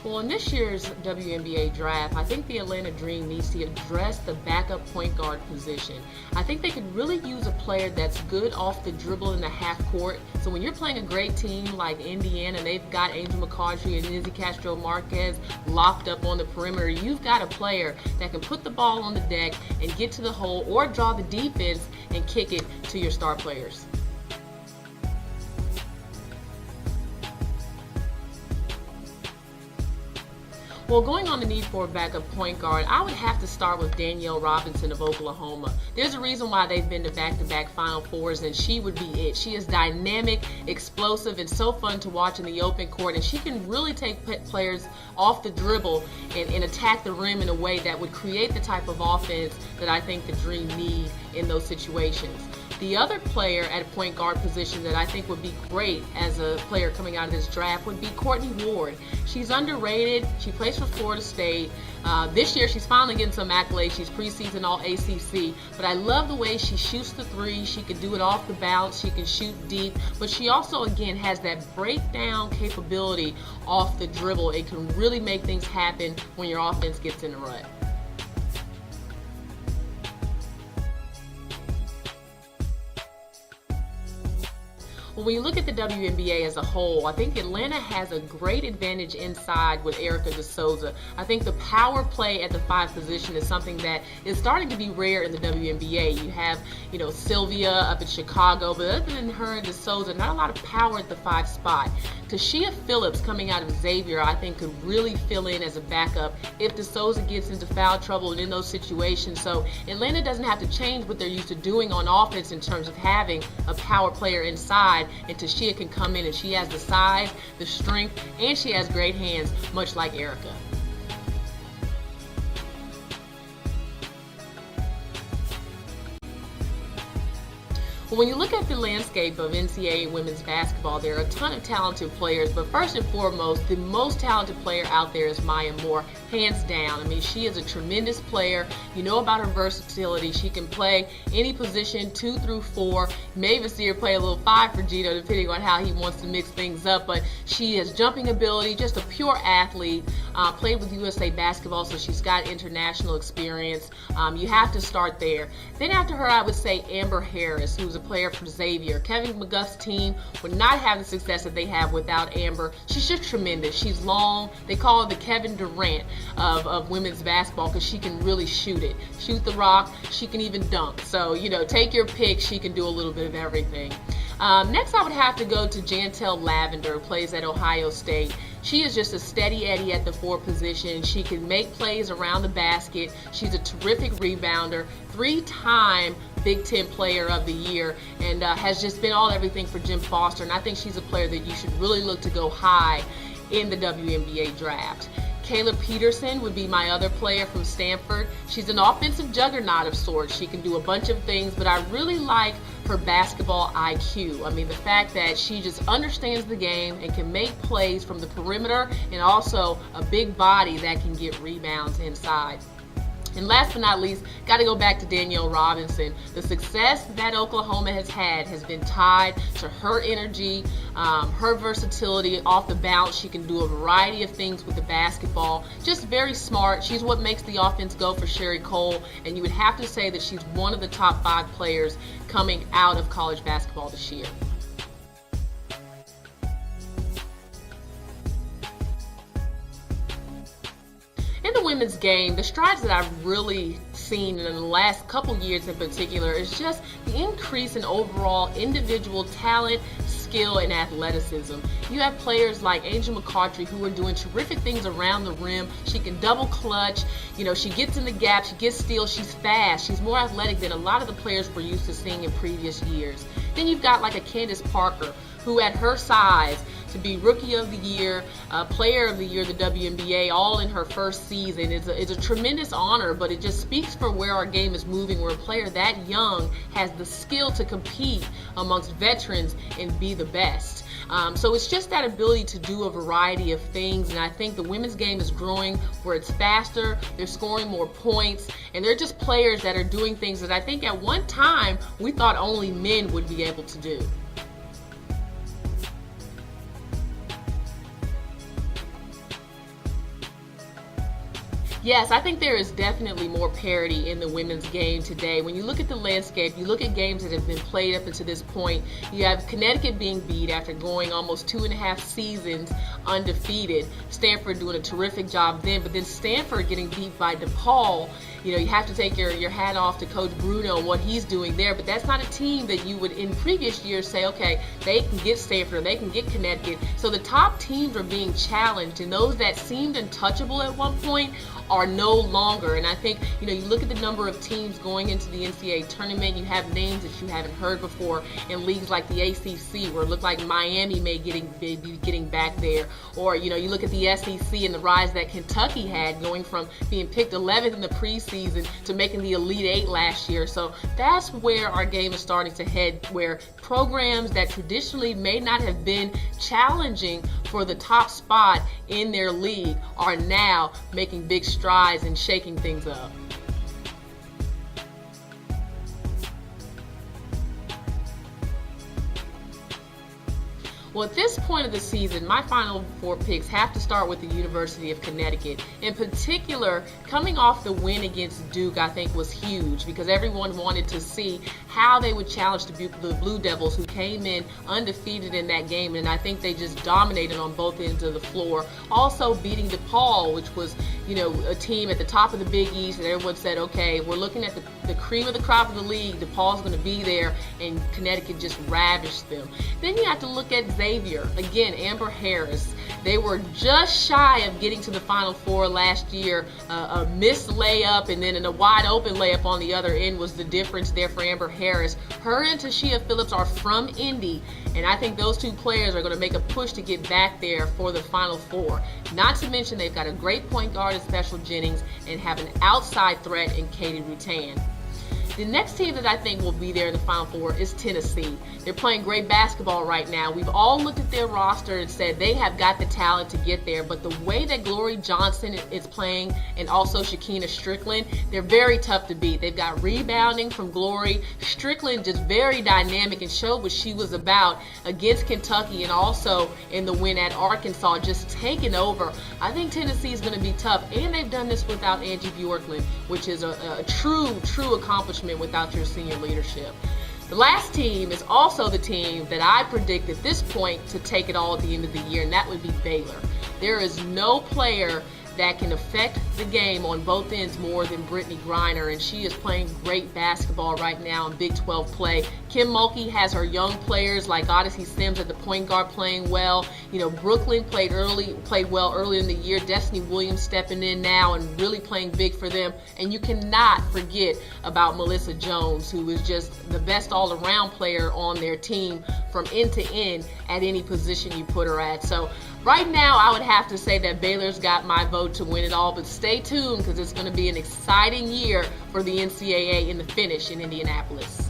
Well, in this year's WNBA draft, I think the Atlanta Dream needs to address the backup point guard position. I think they could really use a player that's good off the dribble in the half court. So when you're playing a great team like Indiana and they've got Angel McCautry and Izzy Castro-Marquez locked up on the perimeter, you've got a player that can put the ball on the deck and get to the hole or draw the defense and kick it to your star players. Well, going on the need for a backup point guard, I would have to start with Danielle Robinson of Oklahoma. There's a reason why they've been to back-to-back Final Fours, and she would be it. She is dynamic, explosive, and so fun to watch in the open court, and she can really take players off the dribble and attack the rim in a way that would create the type of offense that I think the Dream need in those situations. The other player at a point guard position that I think would be great as a player coming out of this draft would be Courtney Ward. She's underrated. She plays for Florida State. This year she's finally getting some accolades. She's preseason all ACC. But I love the way she shoots the three. She can do it off the bounce. She can shoot deep. But she also, again, has that breakdown capability off the dribble. It can really make things happen when your offense gets in a rut. Well, when you look at the WNBA as a whole, I think Atlanta has a great advantage inside with Erica DeSouza. I think the power play at the 5 position is something that is starting to be rare in the WNBA. You have, Sylvia up in Chicago, but other than her and DeSouza, not a lot of power at the 5 spot. Tashia Phillips coming out of Xavier, I think, could really fill in as a backup if DeSouza gets into foul trouble and in those situations. So Atlanta doesn't have to change what they're used to doing on offense in terms of having a power player inside, and Tashia can come in and she has the size, the strength, and she has great hands, much like Erica. Well, when you look at the landscape of NCAA women's basketball, there are a ton of talented players, but first and foremost, the most talented player out there is Maya Moore, hands down. I mean, she is a tremendous player. You know about her versatility. She can play any position, 2 through 4. You may even see her play a little 5 for Gino, depending on how he wants to mix things up, but she has jumping ability, just a pure athlete. Played with USA Basketball, so she's got international experience. You have to start there. Then after her, I would say Amber Harris, who's a player for Xavier. Kevin McGuff's team would not have the success that they have without Amber. She's just tremendous. She's long. They call her the Kevin Durant of women's basketball because she can really shoot it. Shoot the rock. She can even dunk. So, take your pick. She can do a little bit of everything. Next, I would have to go to Jantel Lavender, who plays at Ohio State. She is just a steady Eddie at the 4 position. She can make plays around the basket. She's a terrific rebounder, 3-time Big Ten Player of the Year, and has just been all everything for Jim Foster. And I think she's a player that you should really look to go high in the WNBA draft. Kayla Peterson would be my other player from Stanford. She's an offensive juggernaut of sorts. She can do a bunch of things, but I really like her basketball IQ. I mean, the fact that she just understands the game and can make plays from the perimeter, and also a big body that can get rebounds inside. And last but not least, got to go back to Danielle Robinson. The success that Oklahoma has had has been tied to her energy, her versatility off the bounce. She can do a variety of things with the basketball. Just very smart. She's what makes the offense go for Sherry Cole. And you would have to say that she's one of the top 5 players coming out of college basketball this year. In the women's game, the strides that I've really seen in the last couple years in particular is just the increase in overall individual talent, skill, and athleticism. You have players like Angel McCautry who are doing terrific things around the rim. She can double clutch. She gets in the gap. She gets steals. She's fast. She's more athletic than a lot of the players we're used to seeing in previous years. Then you've got like a Candace Parker, who at her size, to be Rookie of the Year, Player of the Year, the WNBA, all in her first season is a tremendous honor, but it just speaks for where our game is moving, where a player that young has the skill to compete amongst veterans and be the best. So it's just that ability to do a variety of things, and I think the women's game is growing where it's faster, they're scoring more points, and they're just players that are doing things that I think at one time we thought only men would be able to do. Yes, I think there is definitely more parity in the women's game today. When you look at the landscape, you look at games that have been played up until this point, you have Connecticut being beat after going almost 2.5 seasons undefeated. Stanford doing a terrific job then, but then Stanford getting beat by DePaul. You know, you have to take your hat off to Coach Bruno and what he's doing there, but that's not a team that you would in previous years say, okay, they can get Stanford or they can get Connecticut. So the top teams are being challenged, and those that seemed untouchable at one point are no longer. And I think, you know, you look at the number of teams going into the NCAA tournament, you have names that you haven't heard before in leagues like the ACC, where it looked like Miami may be getting back there. Or, you know, you look at the SEC and the rise that Kentucky had, going from being picked 11th in the preseason to making the Elite Eight last year. So that's where our game is starting to head, where programs that traditionally may not have been challenging for the top spot in their league are now making big strides and shaking things up. Well, at this point of the season, my final four picks have to start with the University of Connecticut. In particular, coming off the win against Duke, I think was huge because everyone wanted to see how they would challenge the Blue Devils, who came in undefeated in that game, and I think they just dominated on both ends of the floor. Also beating DePaul, which was, you know, a team at the top of the Big East, and everyone said, okay, we're looking at the cream of the crop of the league. DePaul's going to be there, and Connecticut just ravished them. Then you have to look at Xavier. Again, Amber Harris. They were just shy of getting to the Final Four last year. A missed layup and then a wide open layup on the other end was the difference there for Amber Harris. Her and Tashia Phillips are from Indy, and I think those two players are going to make a push to get back there for the Final Four. Not to mention they've got a great point guard in Special Jennings and have an outside threat in Katie Rutan. The next team that I think will be there in the Final Four is Tennessee. They're playing great basketball right now. We've all looked at their roster and said they have got the talent to get there, but the way that Glory Johnson is playing and also Shakina Strickland, they're very tough to beat. They've got rebounding from Glory. Strickland just very dynamic and showed what she was about against Kentucky and also in the win at Arkansas, just taking over. I think Tennessee is going to be tough, and they've done this without Angie Bjorklund, which is a true accomplishment without your senior leadership. The last team is also the team that I predict at this point to take it all at the end of the year, and that would be Baylor. There is no player that can affect the game on both ends more than Brittany Griner, and she is playing great basketball right now in Big 12 play. Kim Mulkey has her young players like Odyssey Sims at the point guard playing well. You know, Brooklyn played well early in the year. Destiny Williams stepping in now and really playing big for them. And you cannot forget about Melissa Jones, who is just the best all-around player on their team from end to end at any position you put her at. So right now, I would have to say that Baylor's got my vote to win it all, but stay tuned because it's going to be an exciting year for the NCAA in the finish in Indianapolis.